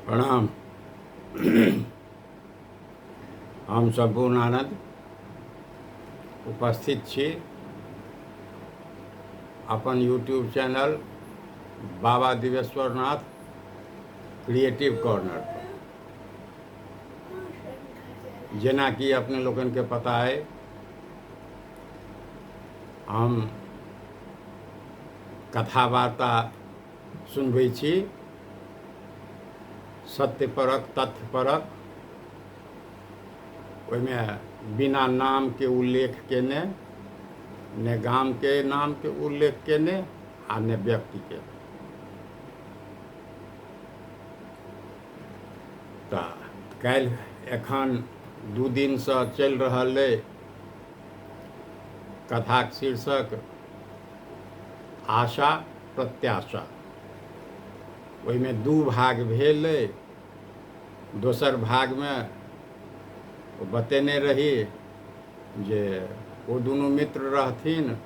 प्रणाम। हम संपूर्ण आनंद उपस्थित छी अपन यूट्यूब चैनल बाबा दिवेश्वर नाथ क्रिएटिव कॉर्नर पर। जेना कि अपने लोगन के पता है, हम कथा वार्ता सुनबै छी, सत्यपरक तथ्यपरक, ओहिमे बिना नाम के उल्लेख केने, ने गाम के नाम के उल्लेख केने आ ने व्यक्ति के। तऽ काल्हि एखन 2 दिनसँ चलि रहल अइ कथाक शीर्षक आशा प्रत्याशा। ओहिमे 2 भाग भेल अइ। दोसर भागमे बतेने रही जे ओ दुनू मित्र रहथिन,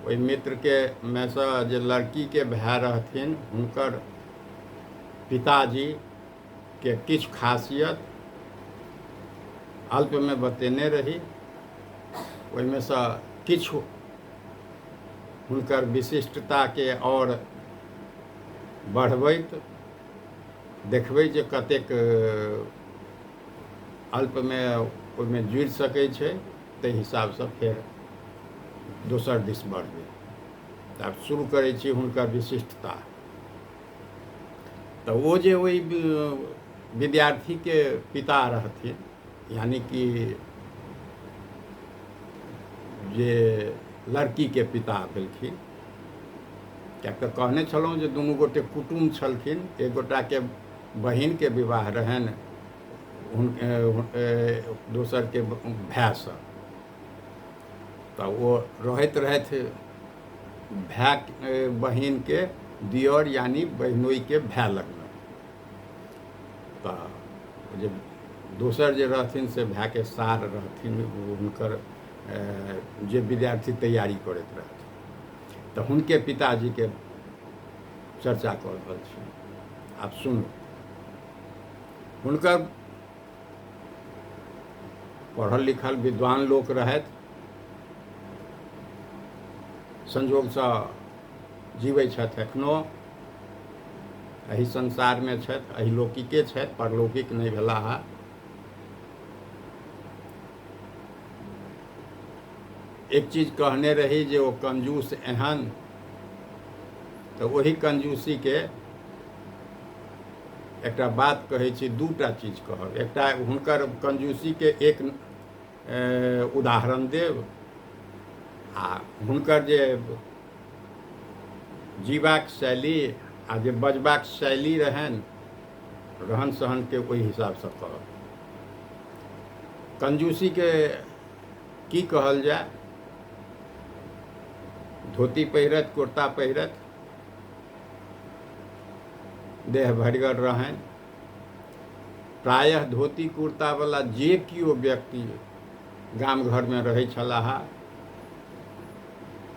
ओहि मित्रके में सँ जे लड़कीके भाय रहथिन, हुनकर पिताजीके किछु खासियत अल्पमे बतेने रही। ओहिमे सँ किछु हुनकर विशिष्टताके और बढ़बैत देखबै जे कतेक अल्पमे ओहिमे जुड़ि सकै छै, ताहि हिसाबसँ फेर दोसर दिस बढ़बै। तऽ आब शुरू करै छी हुनकर विशिष्टता। तऽ ओ जे ओहि विद्यार्थीके पिता रहथिन, यानी कि जे लड़कीके पिता भेलखिन, किएक तऽ कहने छलहुँ जे दुनू गोटे कुटुम्ब छलखिन। एक गोटाके बहिनके विवाह रहनि दोसरके भायसँ। तऽ ओ रहैत रहथि भाय बहिनके दियर यानी बहिनोइके भाय लगमे। तऽ जे दोसर जे रहथिन से भायके सार रहथिन, हुनकर जे विद्यार्थी तैयारी करैत रहथिन। तऽ हुनके पिताजीके चर्चा कऽ रहल छी, आब सुनू। हुनकर पढ़ल लिखल विद्वान लोक रहथि, संजोगसँ जीवै छथि एखनो, एहि संसारमे छथि, अहिलौकिके छथि, परलौकिक नहि भेलाह। एक चीज कहने रही जे ओ कंजूस एहन, तऽ ओही कंजूसीके एकटा बात कहै छी, 2टा चीज कहब। एकटा हुनकर कंजूसीके एक उदाहरण देब, आ हुनकर जे जीवाक शैली आ जे बजबाक शैली रहनि, रहन सहनके ओहि हिसाबसँ कहब। कंजूसीके की कहल जाय? धोती पहिरत, कुर्ता पहिरत, देह भरिगर रहनि। प्रायः धोती कुर्तावला जे किओ व्यक्ति गाम घरमे रहै छलाह,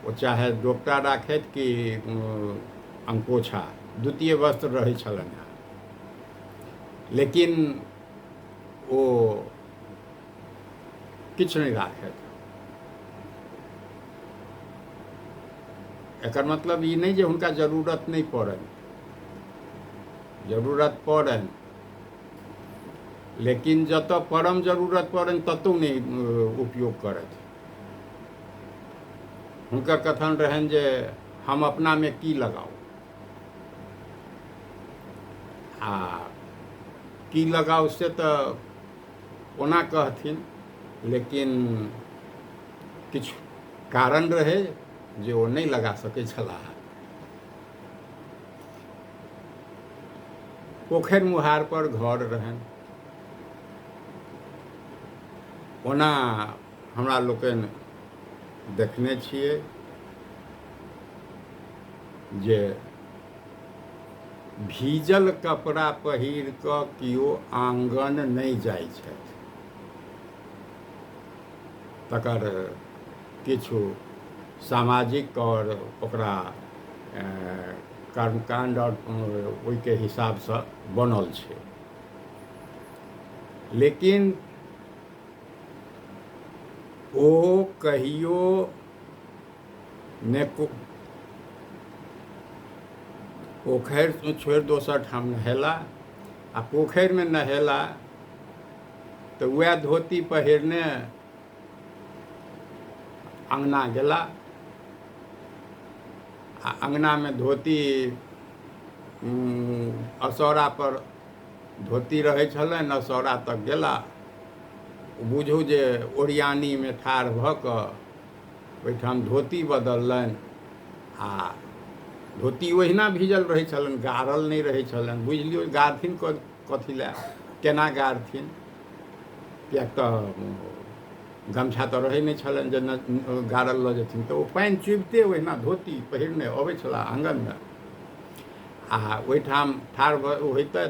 ओ चाहे डोपटा राखैत कि अंकोछा, द्वितीय वस्त्र रहै छलनि हेँ। लेकिन ओ किछु नहि राखैत। एकर मतलब ई नहि जे हुनका जरूरत नहि पड़नि, जरूरत पड़नि, लेकिन जतऽ परम जरूरत पड़नि ततहु नहि उपयोग करथि। हुनकर कथन रहनि जे हम अपनामे की लगाउ, आ की लगाउ से तऽ ओना कहथिन, लेकिन किछु कारण रहै जे ओ नहि लगा सकै छलाह। पोखरि मुहार पर घर रहनि। ओना हमरा लोकनि देखने छियै जे भीजल कपड़ा पहिर कऽ केओ आंगन नहि जाइ छथि। तकर किछु सामाजिक और ओकरा कर्मकांड और ओहिके हिसाबसँ बनल छै। लेकिन ओ कहियो ने पोखरि छोड़ि दोसर ठाम नहेला, आ पोखरिमे नहेला तऽ वएह धोती पहिरने अङ्गना गेला, आ अङ्गनामे धोती असौरा पर धोती रहै छलनि, असौरा तक गेला, बुझू जे ओरियानीमे ठाढ़ भऽ कऽ ओहिठाम धोती बदललनि, आ धोती ओहिना भीजल रहै छलनि, गाड़ल नहि रहै छलनि। बुझि लियौ गाड़थिन कथी लए, केना गाड़थिन, किएक तऽ गमछा तऽ रहै नहि छलनि जे गाड़ल लऽ जेथिन। तऽ ओ पानि चुबिते ओहिना धोती पहिरने अबै छलाह आँगनमे, आ ओहिठाम ठाढ़ होइतथि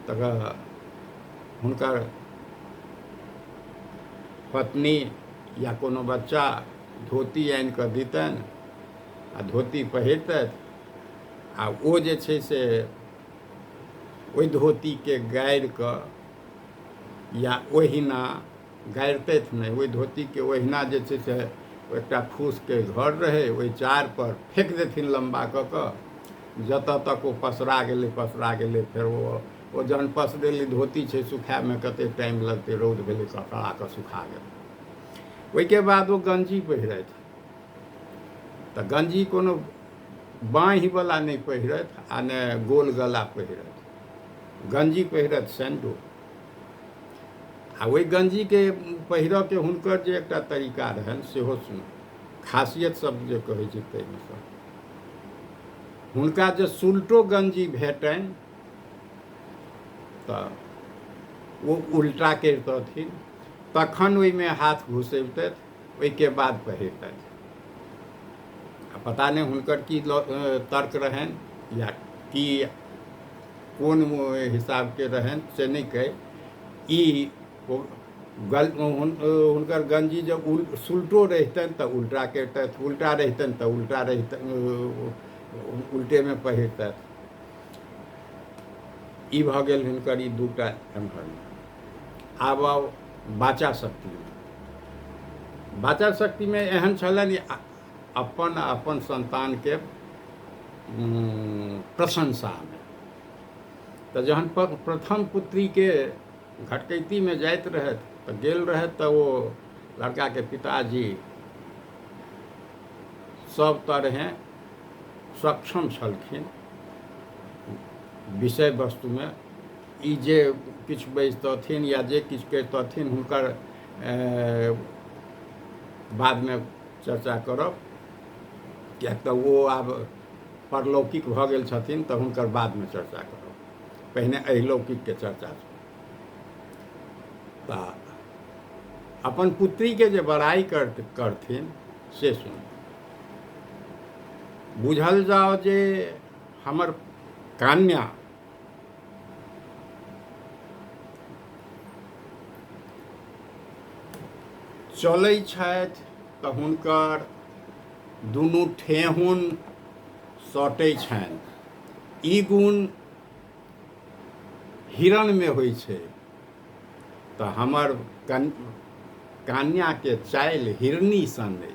तऽ हुनकर पत्नी या कोनो बच्चा धोती आनि कऽ दितनि, आ धोती पहिरतथि, आ ओ जे छै से ओहि धोतीके गाड़ि कऽ या ओहिना गाड़ितथि नहि, ओहि धोतीके ओहिना जे छै से एकटा फूसके घर रहै, ओहि चारपर फेंक देथिन लम्बा कऽ कऽ, जतऽ तक ओ पसरा गेलै। फेर ओ जहन पसरेली धोती छै सुखायमे कतेक टाइम लगतै, रौद भेलै कपड़ा कऽ सुखा गेल। ओहिके बाद ओ गंजी पहिरथि, तऽ गंजी कोनो बाँहिवला नहि पहिरथि आ नहि गोल गला पहिरथि, गंजी पहिरथि सैंडो। आ ओहि गंजीके पहिरऽके हुनकर जे एकटा तरीका रहनि सेहो सुनू, खासियत सब जे कहै छै ताहिमे सँ हुनका जे सुल्टो गंजी भेटनि तऽ ओ उल्टा करितथिन, तखन ओहिमे हाथ घुसैबतथि, ओहिके बाद पहिरतथि। आ पता नहि हुनकर की तर्क रहनि या की कोन हिसाबके रहनि से नहि कही। ई हुनकर गंजी जब सुल्टो रहितनि तऽ उल्टा करितथि, उल्टा रहितनि तऽ उल्टा उल्टेमे पहिरतथि। ई भऽ गेल हुनकर ई दूटा एम्हरमे। आब वाचा शक्तिमे, वाचा शक्तिमे एहन छलनि अपन संतानके प्रशंसामे। तऽ जहन प्रथम पुत्रीके घटकैतीमे जाइत रहथि तऽ गेल रहथि तऽ ओ लड़काके पिताजी सब तरहेँ सक्षम छलखिन विषय वस्तुमे। ई जे किछु बजितथिन या जे किछु करितथिन हुनकर बादमे चर्चा करब, किएक तऽ ओ आब परलौकिक भऽ गेल छथिन तऽ हुनकर बादमे चर्चा करब, पहिने अहिलौकिकके चर्चा। तऽ अपन पुत्रीके जे बड़ाई करथिन से सुन, बुझल जाओ जे हमर कन्या चलै छथि तऽ हुनकर दुनू ठेहुन सटै छनि। ई गुण हिरणमे होइ छै, तऽ हमर कन्याके चालि हिरनी सन अइ।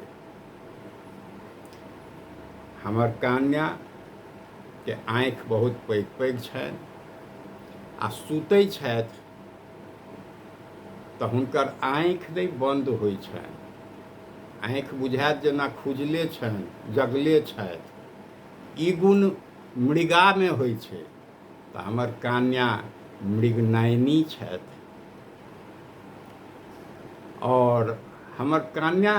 हमर कन्याके आँखि बहुत पैघ पैघ छनि, आ सुतै छथि तऽ हुनकर आँखि नहि बन्द होइ छनि, आँखि बुझायत जेना खुजले छनि, जगले छथि। ई गुण मृगामे होइ छै, तऽ हमर कन्या मृगनयनी छथि। और हमर कन्या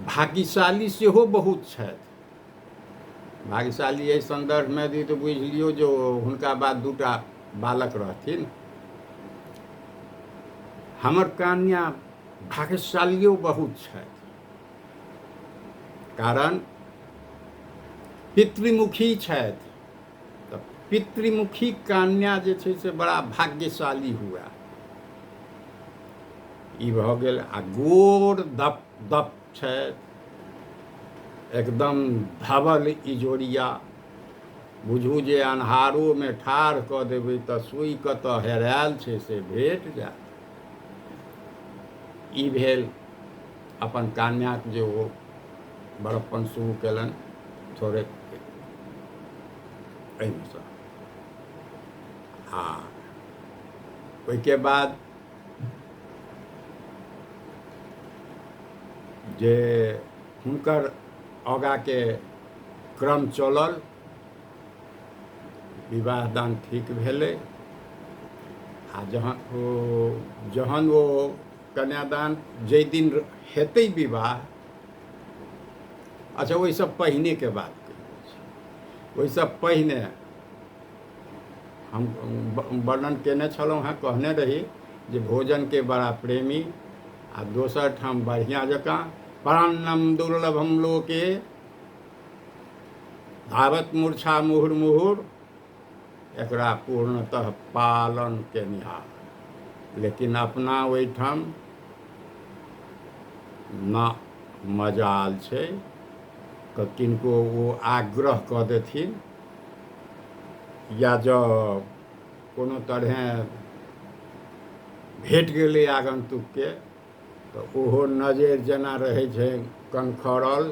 भाग्यशाली सेहो बहुत छथि। भाग्यशाली एहि संदर्भमे यदि तऽ बुझि लियौ जे हुनका बाद दूटा बालक रहथिन। हमर कन्या भाग्यशालियो बहुत छथि, कारण पितृमुखी छथि, तऽ पितृमुखी कन्या जे छै से बड़ा भाग्यशाली हुए। ई भऽ गेल। आ गोर दप छथि, एकदम धवल इजोरिया, बुझू जे अन्हारो में ठाढ़ कऽ देबै तऽ सुई कतऽ हेरायल छै से भेट जायत। ई भेल अपन कन्याक जे ओ बड़प्पन शुरू कयलनि थोड़े एहिमे सँ। आ ओहिके बाद जे हुनकर आगाँके क्रम चलल, विवाह दान ठीक भेलै। आ जहन ओ कन्यादान जाहि दिन हेतै विवाह, अच्छा ओहिसँ पहिनेके बात कही छी। ओहिसँ पहिने हम वर्णन केने छलहुँ हेँ, कहने रही जे भोजनके बड़ा प्रेमी, आ दोसर ठाम बढ़िआँ जकाँ प्राणम दुर्लभम लोके धावत मूर्छा मुहुर्मुहुर, एकरा पूर्णतः पालन के निहार। लेकिन अपना ओहिठाम ना मजाल छै किनको ओ आग्रह कऽ देथिन, या जँ कोनो तरहे भेट गेलै आगन्तुकके तऽ ओहो नजरि जेना रहै छै कनखड़ल,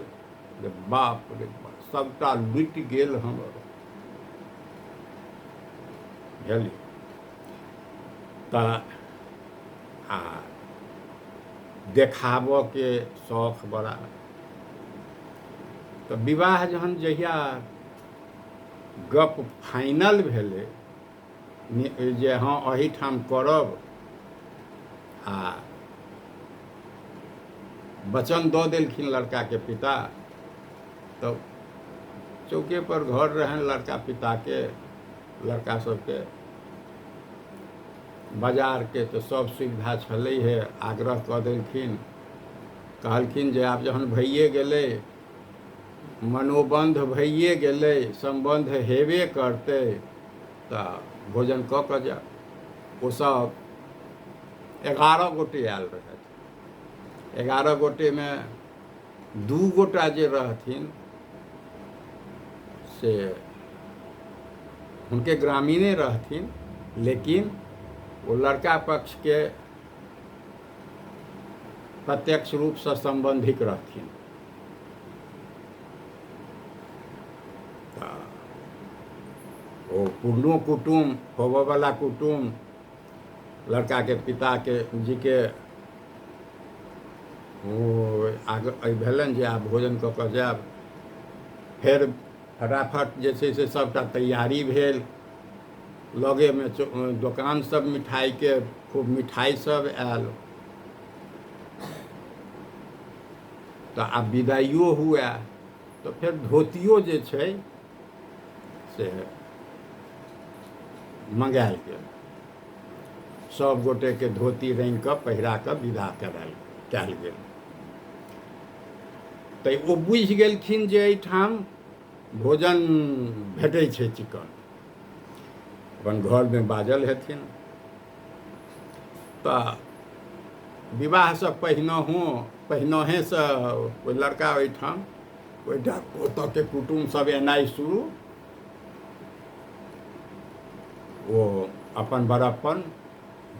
जे बाप रे बाप सबटा लुटि गेल हमर, बुझलियै। तऽ आ देखाबऽके शौख बड़ा। तऽ विवाह जहिया गप फाइनल भेलै जे हाँ एहिठाम करब, आ वचन दऽ देलखिन लड़काके पिता, तऽ चौके पर घर रहनि लड़का पिताके, लड़का सबके बाजारके तऽ सब सुविधा छलै हे। आग्रह कऽ देलखिन, कहलखिन जे आब जहन भइए गेलै, मनोबन्ध भइए गेलै, सम्बन्ध हेबे करतै, तऽ भोजन कऽ कऽ जायब। ओसब 11 गोटे आयल रहथि। 11 गोटे में 2 गोटा जे रहथिन से हुनके ग्रामीणे रहथिन, लेकिन वो लड़का पक्ष के प्रत्यक्ष रूप से संबंधिक रहथिन। ओ पुरनो कुटुम, होबऽवला कुटुम, लड़का के पिता के जी के ओ आगे भेलनि जे आब भोजन कऽ कऽ जायब। फेर फटाफट जे छै से सबटा तैयारी भेल। लगे में दोकान सब मिठाई के, खूब मिठाई सब आयल। तऽ आब विदाइयो हुए, तऽ फेर धोतियो जे छै से मंगायल गेल। सब गोटे के धोती रंगि कऽ पहिरा कऽ विदा कयल गेल। तऽ ओ बुझि गेलखिन जे एहिठाम भोजन भेटै छै चिकन, अपन घरमे बाजल हेथिन। तऽ विवाहसँ पहिनहेसँ ओहि लड़का ओहिठाम ओतऽके कुटुम्ब सब एनाइ शुरू। ओ अपन बड़प्पन,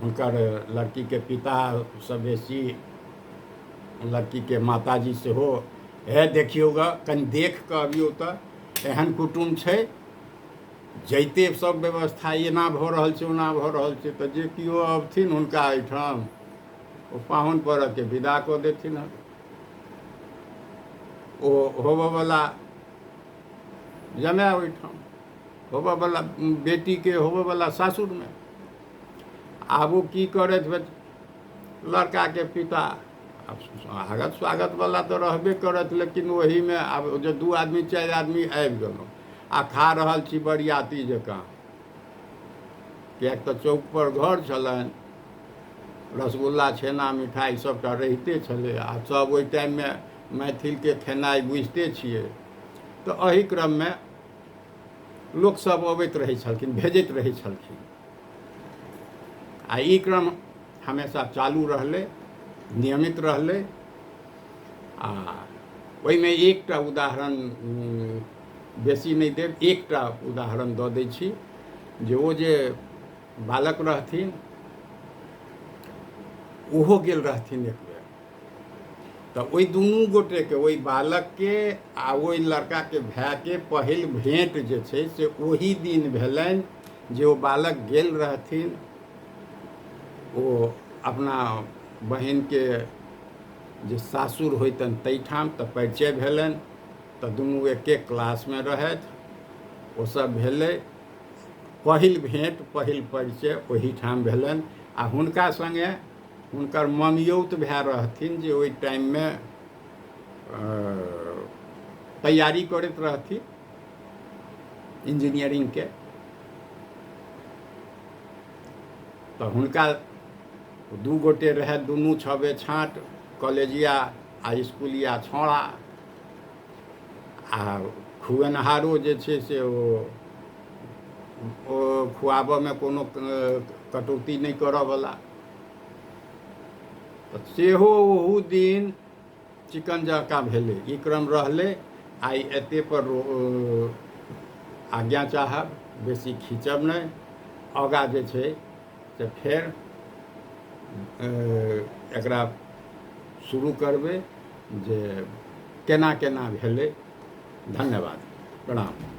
हुनकर लड़कीके पितासँ बेसी लड़कीके माताजी सेहो, हे देखियौ ग, कनि देख कऽ अबियौ तऽ एहन कुटुम्ब छै, जैते सब व्यवस्था एना भऽ रहल छै ओना भऽ रहल छै, तऽ जे केओ अबथिन हुनका एहिठाम ओ पाहुन परख के विदा कऽ देथिन। ओ होबऽवला जमाय ओहिठाम, होबऽवला बेटीके होबऽवला सासुरमे। आब वो की करैत लड़काके पिता, आब आगत स्वागत वाला तो रहबे करत, लेकिन वही में आब जो 2 आदमी 4 आदमी आबि गेलहुँ आ खा रहल छी बरियाती जकाँ। किएक तऽ चौक पर घर छलनि, रसगुल्ला छेना मिठाई सबटा रहिते छलै। आ सब ओहि टाइममे मैथिलके खेनाइ बुझिते छियै, तऽ एहि क्रममे लोकसब अबैत रहै छलखिन, भेजैत रहै छलखिन। आ ई क्रम हमेशा चालू रहलै, नियमित रहलै। आ ओहिमे एकटा उदाहरण बेसी नहीं देब, एकटा उदाहरण दऽ दै छी जे ओ जे बालक रहथिन ओहो गेल रहथिन एक बेर, तऽ ओहि दुनू गोटेके, ओहि बालकके आ ओहि लड़काके भायके पहिल भेँट जे छै से ओही दिन भेलनि जे ओ बालक गेल रहथिन ओ अपना बहिनके जे सासुर होइतनि ताहिठाम, तऽ परिचय भेलनि, तऽ दुनू एके क्लासमे रहथि, ओसब भेलै पहिल भेँट, पहिल परिचय ओहीठाम भेलनि। आ हुनका सङ्गे हुनकर ममियौत भाय रहथिन जे ओहि टाइममे तैयारी करैत रहथिन इंजीनियरिंगके, तऽ हुनका दू गोटे रहै, दुनू छबे छाँट, कॉलेजिया आ इसकुलिया छौड़ा, आ खुएनहारो जे छै से ओ खुआबऽमे कोनो कटौती नहीं करऽवला। तऽ सेहो ओहू दिन चिकन जकाँ भेलै, ई क्रम रहलै। आइ एते पर आज्ञा चाहब, बेसी खींचब नहीं, आगाँ जे छै से फेर एकरा शुरू करबै जे केना केना भेलै। धन्यवाद, प्रणाम।